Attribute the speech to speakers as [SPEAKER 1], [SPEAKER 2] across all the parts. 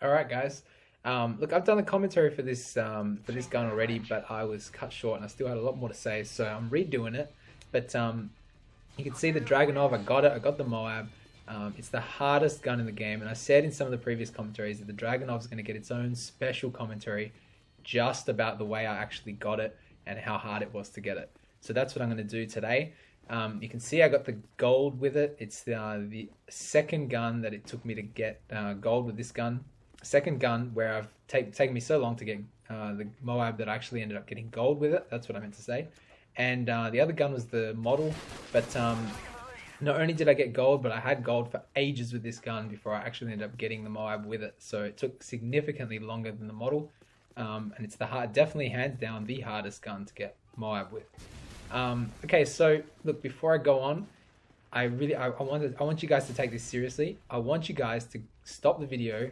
[SPEAKER 1] All right, guys. Look, I've done the commentary for this gun already, but I was cut short and I still had a lot more to say, so I'm redoing it. But you can see the Dragunov. I got it. I got the MOAB. It's the hardest gun in the game, and I said in some of the previous commentaries that the Dragunov is going to get its own special commentary just about the way I actually got it and how hard it was to get it. So that's what I'm going to do today. You can see I got the gold with it. It's the second gun that it took me to get gold with this gun. Second gun where I've taken me so long to get the MOAB that I actually ended up getting gold with it. That's what I meant to say. And the other gun was the model, but not only did I get gold, but I had gold for ages with this gun before I actually ended up getting the MOAB with it. So it took significantly longer than the model, and it's definitely hands down the hardest gun to get MOAB with. Okay, so look, before I go on, I want you guys to take this seriously. I want you guys to stop the video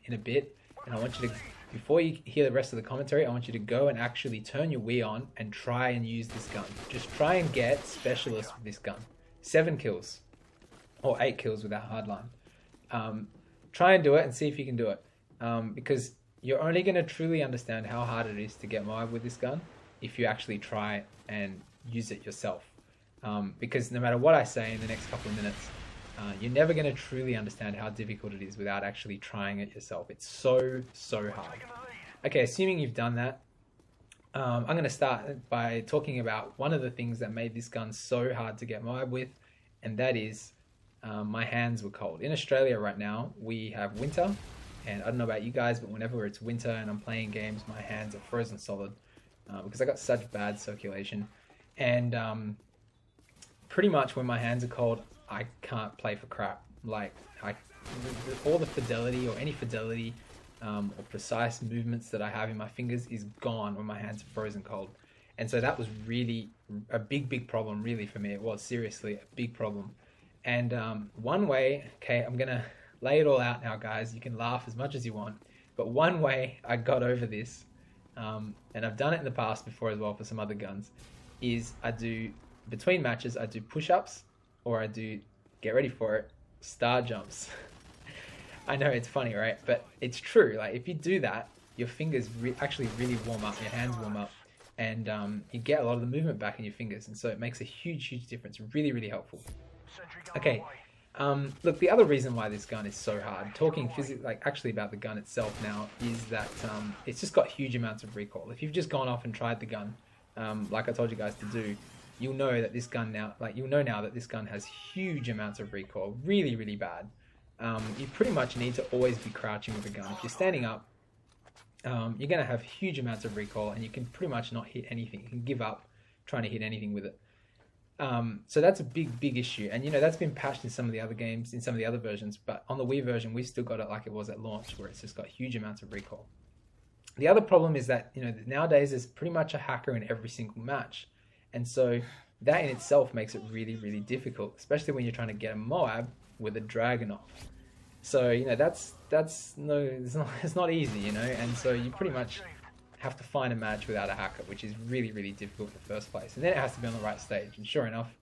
[SPEAKER 1] in a bit, and I want you to, before you hear the rest of the commentary, I want you to go and actually turn your Wii on and try and use this gun. Just try and get specialist with this gun. 7 kills or 8 kills without hardline. Try and do it and see if you can do it, because you're only going to truly understand how hard it is to get MOAB with this gun if you actually try and use it yourself. Because no matter what I say in the next couple of minutes, you're never going to truly understand how difficult it is without actually trying it yourself. It's so hard. Okay, assuming you've done that, I'm going to start by talking about one of the things that made this gun so hard to get MOAB with, and that is my hands were cold. In Australia right now, we have winter, and I don't know about you guys, but whenever it's winter and I'm playing games, my hands are frozen solid because I got such bad circulation. And pretty much when my hands are cold, I can't play for crap. Like, all the fidelity or any fidelity or precise movements that I have in my fingers is gone when my hands are frozen cold. And so that was really a big problem, really, for me. It was seriously a big problem. And one way, okay, I'm going to lay it all out now, guys. You can laugh as much as you want. But one way I got over this, and I've done it in the past before as well for some other guns, is I do, between matches, I do push-ups, or I do, get ready for it, star jumps. I know it's funny, right? But it's true. Like, if you do that, your fingers actually really warm up, your hands warm up, and you get a lot of the movement back in your fingers, and so it makes a huge difference. Really helpful. Okay, look, the other reason why this gun is so hard, talking physically, like actually about the gun itself now, is that it's just got huge amounts of recoil. If you've just gone off and tried the gun, like I told you guys to do, you'll know that this gun now, that this gun has huge amounts of recoil, really bad. You pretty much need to always be crouching with a gun. If you're standing up, you're going to have huge amounts of recoil, and you can pretty much not hit anything. You can give up trying to hit anything with it. So that's a big issue, and that's been patched in some of the other games, in some of the other versions, but on the Wii version, we've still got it like it was at launch, where it's just got huge amounts of recoil. The other problem is that, nowadays there's pretty much a hacker in every single match. And so that in itself makes it really difficult, especially when you're trying to get a MOAB with a Dragunov. So, it's not easy, and so you pretty much have to find a match without a hacker, which is really difficult in the first place. And then it has to be on the right stage. And sure enough,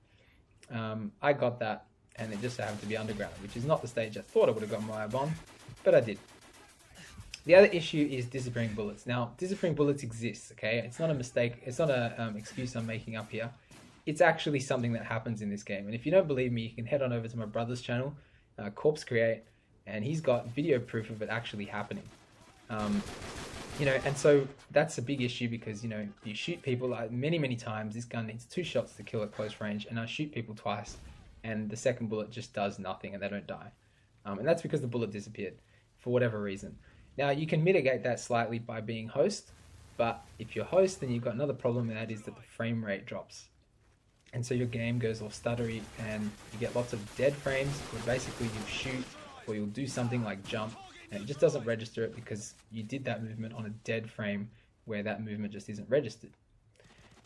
[SPEAKER 1] I got that, and it just happened to be underground, which is not the stage I thought I would have got MOAB on, but I did. The other issue is disappearing bullets. Now, disappearing bullets exists, okay? It's not a mistake. It's not an excuse I'm making up here. It's actually something that happens in this game. And if you don't believe me, you can head on over to my brother's channel, Corpse Create, and he's got video proof of it actually happening. And so that's a big issue because, you shoot people like many times. This gun needs 2 shots to kill at close range, and I shoot people twice, and the second bullet just does nothing, and they don't die. And that's because the bullet disappeared for whatever reason. Now, you can mitigate that slightly by being host, but if you're host, then you've got another problem, and that is that the frame rate drops. And so your game goes all stuttery, and you get lots of dead frames, where basically you shoot, or you'll do something like jump, and it just doesn't register it because you did that movement on a dead frame where that movement just isn't registered.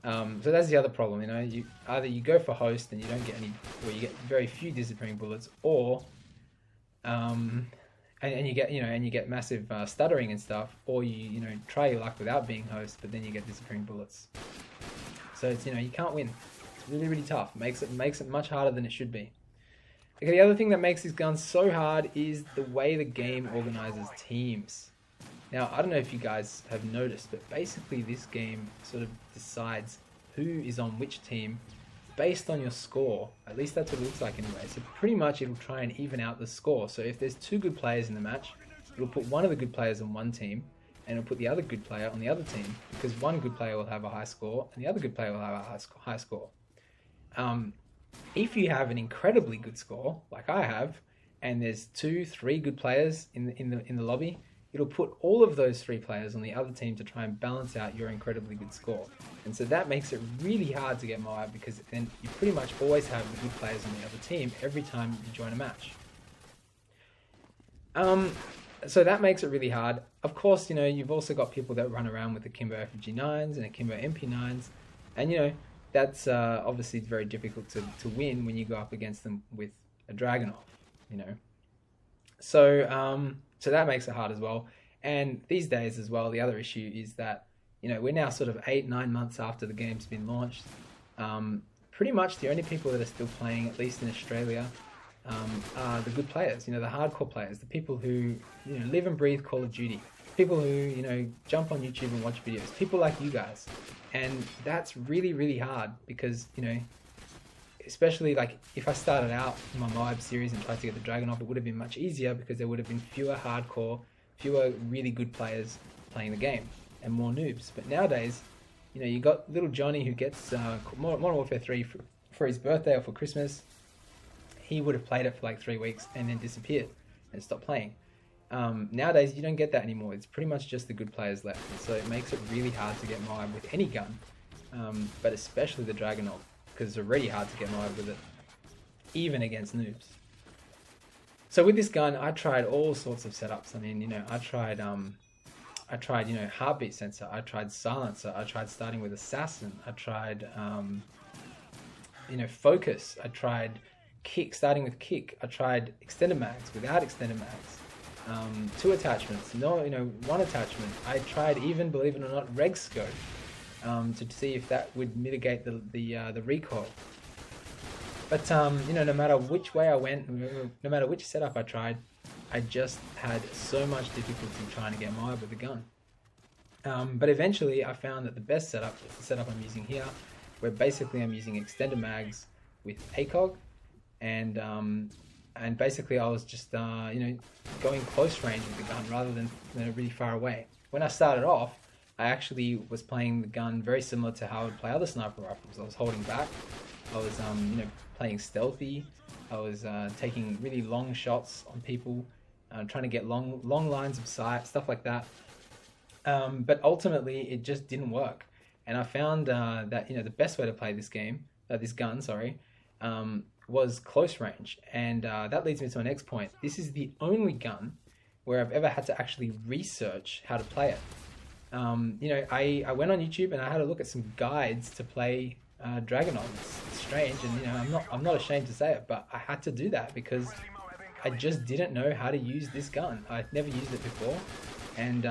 [SPEAKER 1] So that's the other problem, you either you go for host and you don't get any, or you get very few disappearing bullets, or and you get massive stuttering and stuff, or you try your luck without being host, but then you get disappearing bullets. So it's you can't win. It's really tough. Makes it much harder than it should be. Okay, the other thing that makes this gun so hard is the way the game organizes teams. Now, I don't know if you guys have noticed, but basically this game sort of decides who is on which team based on your score. At least that's what it looks like anyway. So pretty much it'll try and even out the score. So if there's two good players in the match, it'll put one of the good players on one team and it'll put the other good player on the other team, because one good player will have a high score and the other good player will have a high score. If you have an incredibly good score, like I have, and there's 2, 3 good players in the lobby, it'll put all of those 3 players on the other team to try and balance out your incredibly good score. And so that makes it really hard to get m.o.a.b, because then you pretty much always have the good players on the other team every time you join a match. So that makes it really hard. Of course, you've also got people that run around with akimbo FG9s and akimbo MP9s, and that's obviously very difficult to win when you go up against them with a Dragunov, So that makes it hard as well. And these days as well, the other issue is that, we're now sort of 8-9 months after the game's been launched. Pretty much the only people that are still playing, at least in Australia, are the good players, the hardcore players, the people who, live and breathe Call of Duty, people who, jump on YouTube and watch videos, people like you guys. And that's really, really hard because, especially like if I started out in my m.o.a.b series and tried to get the Dragunov, it would have been much easier because there would have been fewer hardcore, fewer really good players playing the game and more noobs. But nowadays, you got little Johnny who gets Modern Warfare 3 for his birthday or for Christmas. He would have played it for like 3 weeks and then disappeared and stopped playing. Nowadays, you don't get that anymore. It's pretty much just the good players left. And so it makes it really hard to get m.o.a.b with any gun, but especially the Dragunov, because it's already hard to get m.o.a.b with it, even against noobs. So with this gun, I tried all sorts of setups. I mean, I tried heartbeat sensor. I tried silencer. I tried starting with assassin. I tried, focus. I tried kick, starting with kick. I tried extended mags without extended mags. 2 attachments, one attachment. I tried even, believe it or not, reg scope to see if that would mitigate the recoil. But no matter which way I went, no matter which setup I tried, I just had so much difficulty trying to get m.o.a.b with the gun. But eventually I found that the best setup is the setup I'm using here, where basically I'm using extended mags with ACOG, and basically I was just going close range with the gun rather than really far away. When I started off, I actually was playing the gun very similar to how I would play other sniper rifles. I was holding back, I was playing stealthy, I was taking really long shots on people, trying to get long lines of sight, stuff like that. But ultimately it just didn't work, and I found that the best way to play this gun, was close range. And that leads me to my next point. This is the only gun where I've ever had to actually research how to play it. I went on YouTube and I had a look at some guides to play Dragunov. It's strange, and I'm not ashamed to say it, but I had to do that because I just didn't know how to use this gun. I'd never used it before, and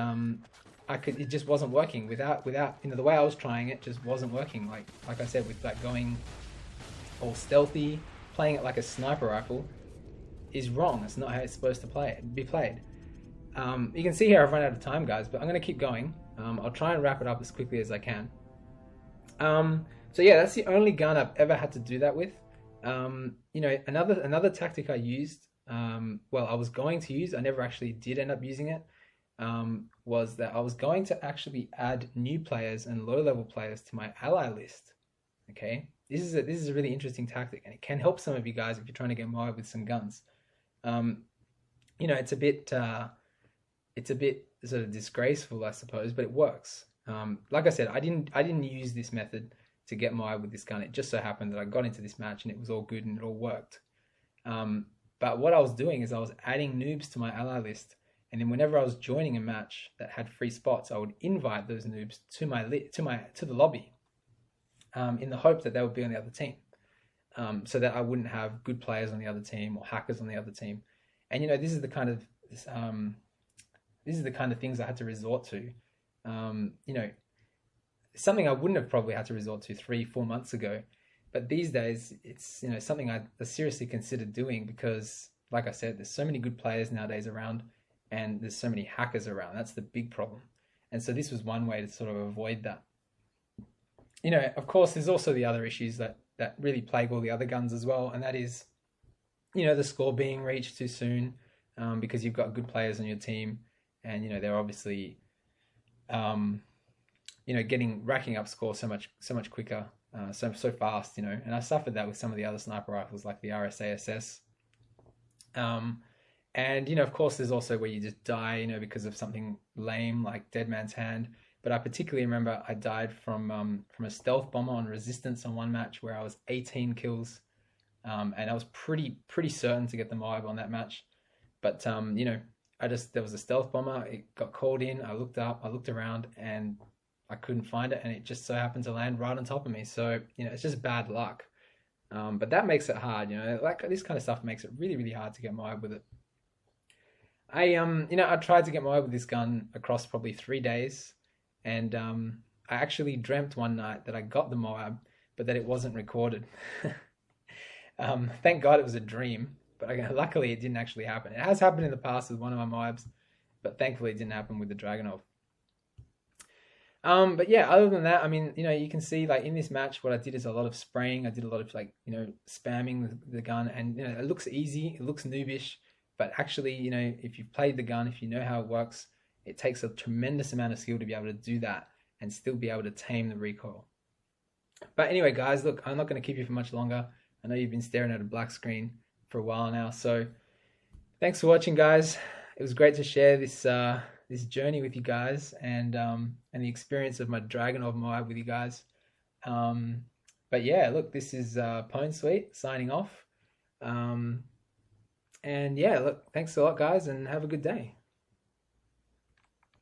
[SPEAKER 1] it just wasn't working without the way I was trying it just wasn't working. Like I said, with that going all stealthy, playing it like a sniper rifle is wrong. It's not how it's supposed to be played. You can see here I've run out of time, guys, but I'm going to keep going. I'll try and wrap it up as quickly as I can. So yeah, that's the only gun I've ever had to do that with. Another tactic I used, I was going to use, I never actually did end up using it, was that I was going to actually add new players and low-level players to my ally list. Okay, this is a really interesting tactic, and it can help some of you guys if you're trying to get m.o.a.b with some guns. It's a bit sort of disgraceful, I suppose, but it works. Like I said, I didn't use this method to get m.o.a.b with this gun. It just so happened that I got into this match and it was all good and it all worked. But what I was doing is I was adding noobs to my ally list, and then whenever I was joining a match that had free spots, I would invite those noobs to the lobby, in the hope that they would be on the other team, so that I wouldn't have good players on the other team or hackers on the other team. And this is the kind of things I had to resort to. Something I wouldn't have probably had to resort to 3-4 months ago, But these days, it's something I seriously considered doing because, like I said, there's so many good players nowadays around, and there's so many hackers around. That's the big problem. And so this was one way to sort of avoid that. Of course, there's also the other issues that really plague all the other guns as well, and that is, the score being reached too soon, because you've got good players on your team, and they're obviously, racking up score so much quicker, so fast, And I suffered that with some of the other sniper rifles like the RSASS. And of course, there's also where you just die, because of something lame like Dead Man's Hand. But I particularly remember I died from a stealth bomber on Resistance on one match where I was 18 kills, and I was pretty certain to get the MOAB on that match. But there was a stealth bomber. It got called in. I looked up, I looked around, and I couldn't find it, and it just so happened to land right on top of me. So it's just bad luck. But that makes it hard. Like this kind of stuff makes it really, really hard to get MOAB with it. I tried to get MOAB with this gun across probably 3 days. And I actually dreamt one night that I got the MOAB, but that it wasn't recorded. Thank God it was a dream, but luckily it didn't actually happen. It has happened in the past with one of my MOABs, but thankfully it didn't happen with the Dragunov. But yeah, other than that, you can see like in this match, what I did is a lot of spraying. I did a lot of spamming the gun, and it looks easy, it looks noobish, but actually, if you've played the gun, if you know how it works, it takes a tremendous amount of skill to be able to do that and still be able to tame the recoil. But anyway, guys, look, I'm not going to keep you for much longer. I know you've been staring at a black screen for a while now. So thanks for watching, guys. It was great to share this this journey with you guys, and the experience of my Dragunov MOAB with you guys. But yeah, look, this is Pwnsweet signing off. And yeah, look, thanks a lot, guys, and have a good day.